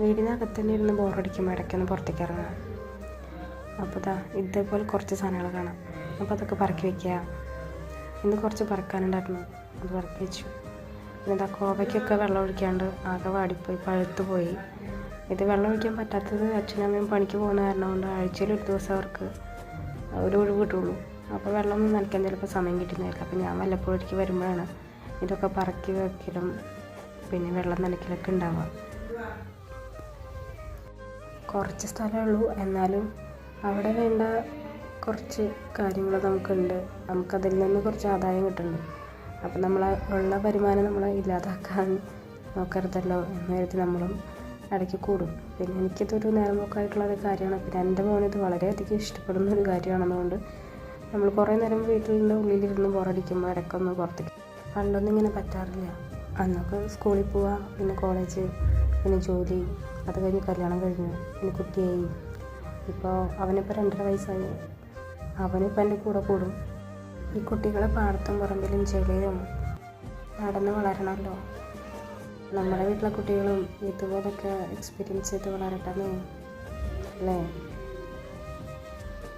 വീടിനകത്ത് തന്നെ ഇരുന്ന് ബോറടിക്കുമ്പോൾ ഇടയ്ക്കൊന്ന് പുറത്തേക്ക് ഇറങ്ങാം. അപ്പോൾ ഇതേപോലെ കുറച്ച് സാധനങ്ങൾ കാണാം. അപ്പോൾ അതൊക്കെ പറക്കി വയ്ക്കുക. ഇന്ന് കുറച്ച് പറക്കാനുണ്ടായിരുന്നു, അത് പറക്കി വെച്ചു. പിന്നെ കോവയ്ക്കൊക്കെ വെള്ളം ഒഴിക്കാണ്ട് ആകെ വാടിപ്പോയി, പഴുത്തു പോയി. ഇത് വെള്ളം ഒഴിക്കാൻ പറ്റാത്തത് അച്ഛനും അമ്മയും പണിക്ക് പോകുന്ന കാരണം കൊണ്ട് ആഴ്ചയിൽ ഒരു ദിവസം അവർക്ക് ഒരു ഒഴിവ് കിട്ടുള്ളൂ. അപ്പോൾ വെള്ളമൊന്നും നനയ്ക്കാൻ ചിലപ്പോൾ സമയം കിട്ടുന്നതായിരിക്കും. അപ്പോൾ ഞാൻ വല്ലപ്പോഴേക്ക് വരുമ്പോഴാണ് ഇതൊക്കെ പറക്കി വെക്കലും പിന്നെ വെള്ളം നനയ്ക്കലൊക്കെ ഉണ്ടാവുക. കുറച്ച് സ്ഥലമേ ഉള്ളൂ, എന്നാലും അവിടെ വേണ്ട കുറച്ച് കാര്യങ്ങൾ നമുക്കുണ്ട്. നമുക്കതിൽ നിന്ന് കുറച്ച് ആദായം കിട്ടുന്നുണ്ട്. അപ്പം നമ്മൾ ഉള്ള വരുമാനം നമ്മൾ ഇല്ലാതാക്കാൻ നോക്കരുതല്ലോ എന്ന് കരുതി നമ്മളും ഇടയ്ക്ക് കൂടും. പിന്നെ എനിക്കിതൊരു നേരമ്പോക്കായിട്ടുള്ളൊരു കാര്യമാണ്. പിന്നെ എൻ്റെ മോനിത് വളരെയധികം ഇഷ്ടപ്പെടുന്ന ഒരു കാര്യമാണെന്നുകൊണ്ട് നമ്മൾ കുറേ നേരം വീട്ടിൻ്റെ ഉള്ളിലിരുന്ന് ബോറടിക്കുമ്പോൾ ഇടയ്ക്കൊന്ന് പുറത്തേക്ക്. പണ്ടൊന്നും ഇങ്ങനെ പറ്റാറില്ല. അന്നൊക്കെ സ്കൂളിൽ പോവുക, പിന്നെ കോളേജ്, പിന്നെ ജോലി, അത് കഴിഞ്ഞ് കല്യാണം കഴിഞ്ഞു, പിന്നെ കുട്ടിയായി. ഇപ്പോൾ അവനിപ്പോൾ 2.5 വയസ്സായി. അവനിപ്പോൾ എൻ്റെ കൂടെ കൂടും. ഈ കുട്ടികളെ പാടത്തും പറമ്പിലും ചെളിയിലും നടന്ന് വളരണമല്ലോ. നമ്മുടെ വീട്ടിലെ കുട്ടികളും ഇതുപോലൊക്കെ എക്സ്പീരിയൻസ് ചെയ്ത് വളരട്ടെ അല്ലേ?